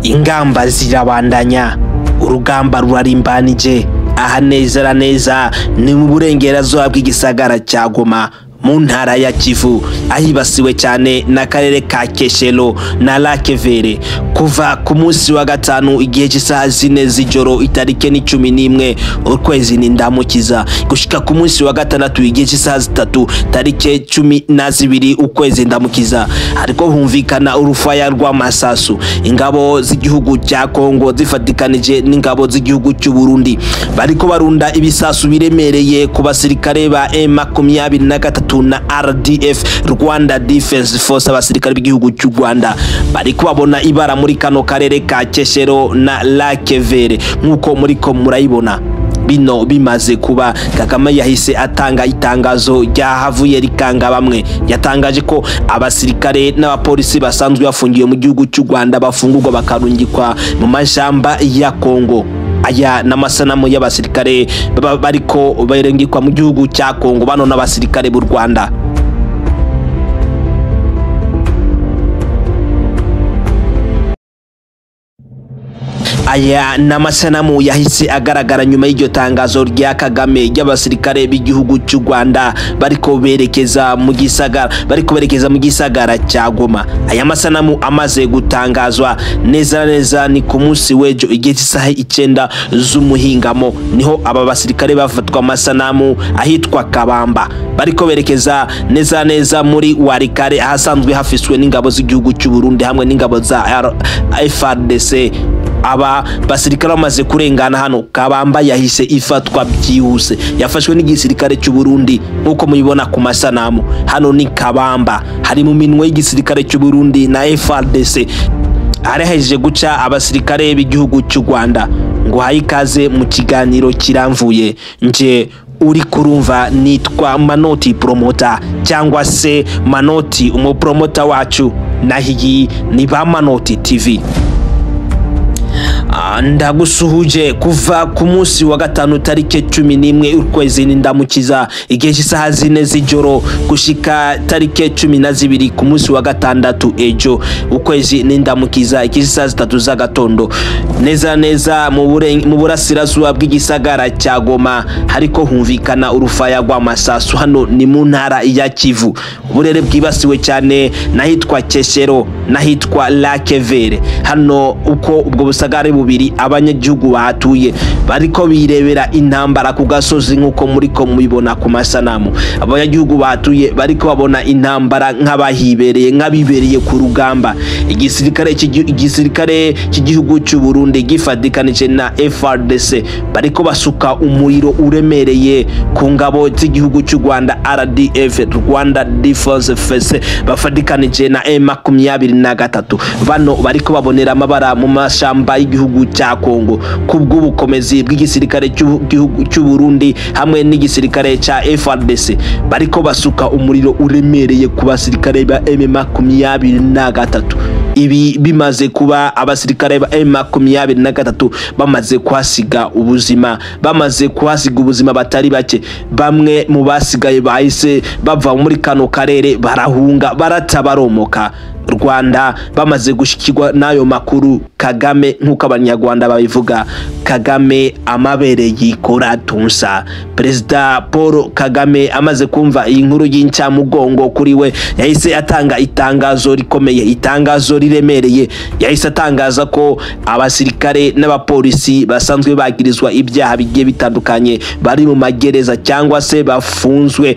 ingamba zirabandanya, urugamba rurarimbanije. Aha neza neza ni mu burengerazuba bw'igisagara cya Goma mu ntara ya Kivu, ahibasiwe cyane n'akarere ka Keshero na Lac Vert. Kuva ku munsi wa gatanu igihe cy'isaha 4 z'ijoro itarike ni 11 ukwezi n'indamukiza, gushika ku munsi wa gatandatu igihe cy'isaha 3 tarike 12 ukwezi ndamukiza, ariko humvikana urufaya rw'amasasu. Ingabo z'igihugu cya Kongo zifatikanije n'ingabo z'igihugu cy'u Burundi bariko barunda ibisasu biremereye ku basirikare ba M23 na RDF, Rwanda Defense Force, abasirikare b'igihugu cy'u Rwanda bariko babona ibara muri kano karere ka Keshero na Lac Vert. Nkuko muriko murayibona, bino bimaze kuba, Kagame yahise atanga itangazo ryahavuye rikanga bamwe. Yatangaje ko abasirikare n'abapolisi basanzwe bafungiye mu gihugu cy'u Rwanda bafungurwa bakarungikwa mu majamba ya Kongo. Aya n'amasanamu y'abasirikare bariko barengikwa mu gihugu cya Kongo, bano n'abasirikare b'u Rwanda. Aya n'amasanamu yahise agaragara nyuma y'iryo tangazo rya Kagame y'abasirikare b'igihugu cy'u Rwanda bariko berekeza mu gisagara cya Goma. Aya masanamu amaze gutangazwa neza neza ni ku munsi w'ejo igihe cy'isaha 9 z'umuhingamo, niho aba basirikare bafatwa amasanamu ahitwa Kabamba, bariko berekeza neza neza muri Warikare ahasanzwe hafiswe n'ingabo z'igihugu cy'u Burundi hamwe n'ingabo za FARDC. Aba basirikare bamaze kurengana hano, Kabamba yahise ifatwa byihuse, yafashwe n'igisirikare cy'u Burundi nkuko mubibona ku masanamu. Hano ni Kabamba, hari mu minwe y'igisirikare cy'u Burundi na FARDC. Areheje guca abasirikare b'igihugu cy'u Rwanda. Ngo hayikaze mu kiganiro kiramvuye. Nje uri kurumva nitwa Manoti Promoter cyangwa se Manoti umupromota wacu, nahiyi ni ba Manoti TV. Ndagusuhuje kuva ku munsi wa gatanu tarike 11 ukwezi n'indamukiza igihe cy'isaha 4 z'ijoro gushika tarike 12 ku munsi wa gatandatu ejo ukwezi n'indamukiza igihe cy'isaha 3 z'agatondo, neza neza mu burasirazuba bw'igisagara cya Goma hariko humvikana urufaya rw'amasasu. Hano ni mu ntara ya Kivu, uburere bwibasiwe cyane nahitwa Keshero nahitwa Lac Vert. Hano uko ubwo busagare bubiri abanyagihugu bahatuye bariko birebera intambara ku gasozi nkuko muriko mubibona ku masanamu. Abanyagihugu bahatuye bariko babona intambara nk'abibereye ku rugamba. Igisirikare cy'igihugu cy'u Burundi gifatikanije na FARDC bariko basuka umuriro uremereye ku ngabo z'igihugu cy'u Rwanda RDF, Rwanda Defense Force, bafatikanije na M23. Bano bariko babonera amabara mu mashamba y'igihugu cya Kongo kubw'ubukomezi bw'igisirikare cy'u Burundi hamwe n'igisirikare cya FARDC. Bariko basuka umuriro uremereye ku basirikare ba M23. Ibi bimaze kuba, abasirikare ba M23 bamaze kuhasiga ubuzima, batari bake. Bamwe mu basigaye bahise bava muri kano karere barahunga baratabaromoka. Rwanda bamaze gushikirwa nayo makuru. Kagame nkuko abanyarwanda babivuga, Kagame amabere yikora tunsa. Perezida Paul Kagame amaze kumva iyi nkuru y'incamugongo kuri we, yahise atanga itangazo rikomeye, itangazo riremereye. Yahise atangaza ko abasirikare n'abapolisi basanzwe bagirizwa ibyaha bigiye bitandukanye bari mu magereza cyangwa se bafunzwe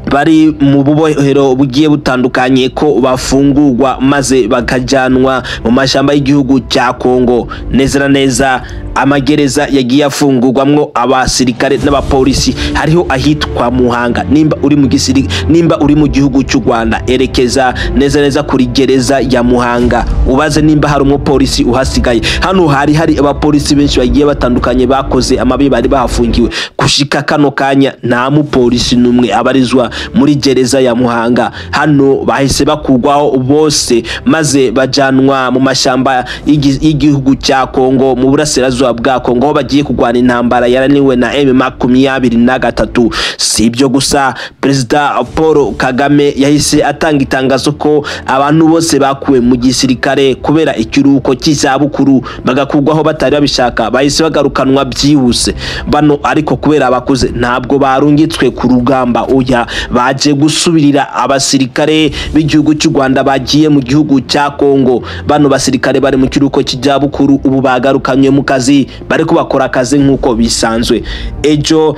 bari mu bubohero bugiye butandukanye ko bafungurwa maze bakajanwa mu mashamba y'igihugu cya Kongo. Neza neza amagereza yagiye afungurwamwo abasirikare n'abapolisi hariho ahitwa Muhanga. Nimba uri mu gihugu cy'u Rwanda, erekeza neza neza kuri gereza ya Muhanga ubaze nimba hari umupolisi uhasigaye. Hano hari abapolisi benshi bagiye batandukanye bakoze amabi bari bahafungiwe. Kushika kano kanya nta mupolisi numwe abarizwa muri gereza ya Muhanga. Hano bahise bakugwaho bose maze bajanwa mu mashamba y'igihugu cya Kongo mu burasirazuba bwa Kongo aho bagiye kugwana intambara yaraniwe na M23. Si ibyo gusa, Perezida Paul Kagame yahise atanga itangazo ko abantu bose bakuwe mu gisirikare kubera ikiruhuko cy'izabukuru bagakugwaho batari babishaka bahise bagarukanwa byihuse. Bano ariko kubera abakuze ntabwo barungitswe ku rugamba, oya baje gusubirira abasirikare b'igihugu cy'u Rwanda bagiye mu gihugu cya Kongo. Bano basirikare bari mu kiruhuko cy'izabukuru ubu bagarukanywe mu kazi bari kubakora akazi nk'uko bisanzwe. Ejo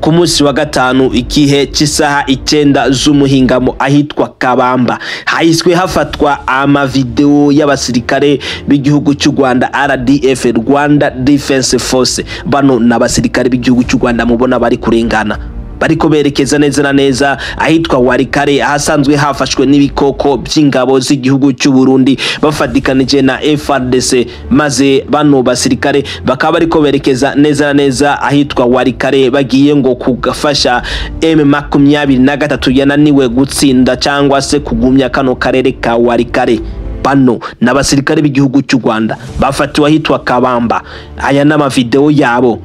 ku munsi wa gatanu igihe cy'isaha 9 z'umuhingamo ahitwa Kabamba hahiswe hafatwa amavideo y'abasirikare b'igihugu cy'u Rwanda RDF, Rwanda Defense Force. Bano n'abasirikare b'igihugu cy'u Rwanda mubona bari kurengana, bariko berekeza neza na neza ahitwa Warikare ahasanzwe hafashwe n'ibikoko by'ingabo z'igihugu cy'u Burundi bafadikanije na FARDC, maze bano basirikare bakaba bariko berekeza neza na neza ahitwa Warikare bagiye ngo kugafasha M23 yananiwe gutsinda cyangwa se kugumya kano karere ka Warikare. Bano n'abasirikare b'igihugu cy'u Rwanda bafatiwe ahitwa Kabamba. Aya n'amavideo yabo.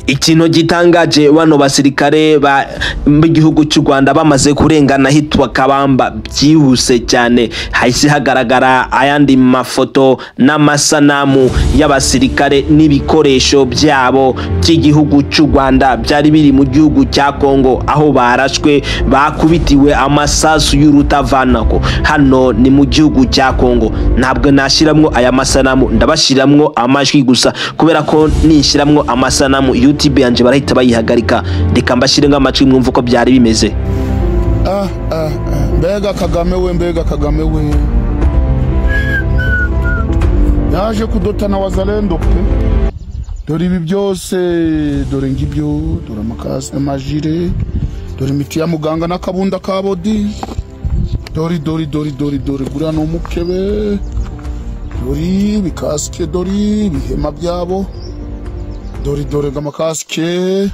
Ikintu gitangaje, bano basirikare b'igihugu cy'u Rwanda bamaze kurengana hitwa Kabamba byihuse cyane hahise hagaragara ayandi mafoto n'amasanamu y'abasirikare n'ibikoresho byabo by'igihugu cy'u Rwanda byari biri mu gihugu cya Kongo aho barashwe bakubitiwe amasasu y'urutavanako. Hano ni mu gihugu cya Kongo. Ntabwo nashiramwo aya masanamu, ndabashiramwo amajwi gusa kubera ko nishiramwo amasanamu YouTube yanje barahita bayihagarika. Reka mbashire ng'amacwi mwumva uko byari bimeze. Mbega Kagame we yaje kudotana wazalendo pe. Dore ibi byose, dore ngibyo, dore amakasi n'amajire, dore imiti ya muganga n'akabunda ka body, dore gura no mukebe, dore bikaske, dore bihema byabo, dore gamakasike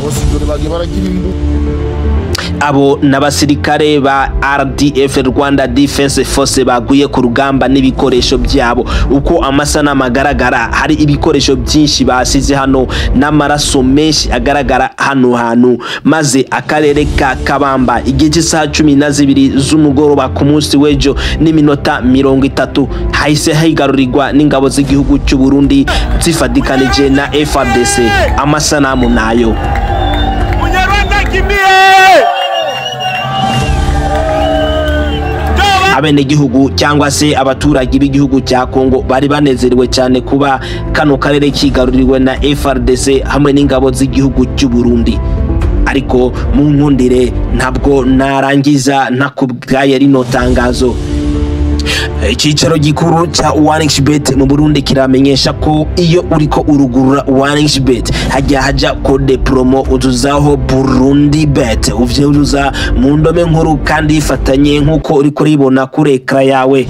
bose, dore bagiye baragira indu. Abo n'abasirikare ba RDF, Rwanda Defense Force baguye ku rugamba n'ibikoresho byabo. Uko amasana magaragara hari ibikoresho byinshi basize hano n'amaraso menshi agaragara hano hantu, maze akarere ka Kabamba igihe cy'isaha 12 z'umugoroba ku munsi w'ejo n'iminota 30 hahise higarurirwa n'ingabo z'igihugu cy'u Burundi zifadikanije na FARDC. Amasanamu nayo abenegihugu cyangwa se abaturage b'igihugu cya Kongo bari banezerewe cyane kuba kano karere kigaruriwe na FARDC hamwe n'ingabo z'igihugu cy'u Burundi. Ariko mu nkundire ntabwo narangiza nakubwaye rino tangazo. Icyicaro gikuru cya 1xBet mu Burundi kiramenyesha ko iyo uriko urugurura 1xBet hajya code promo uzuzaho Burundi Bet, uvyuzuza mu ndome nkuru kandi ifatanye nkuko uriko ribona kuri ekra yawe.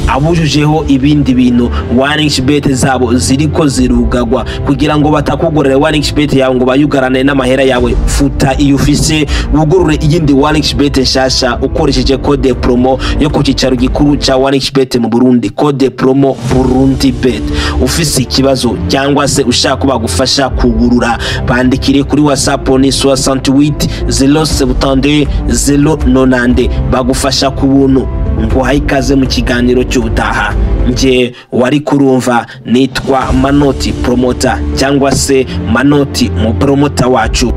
Abujujeho ibindi bintu 1xBet zabo ziriko zirugagwa kugira ngo batakugorera 1xBet yawe ngo bayugarane n'amahera yawe. Futa iyo ufise ugurure iyindi 1xBet nshasha ukoresheje code promo yo ku cyicaro gikuru cya 1xBet mu Burundi, code promo Burundi Bet. Ufise ikibazo cyangwa se ushaka bagufasha kugurura, bandikire kuri WhatsApp ni 68 072 090 bagufasha ku buntu. Ngo hayikaze mu kiganiro cy'ubutaha. Nje wari kurumva nitwa Manoti Promoter cyangwa se Manoti mu promoter wacu.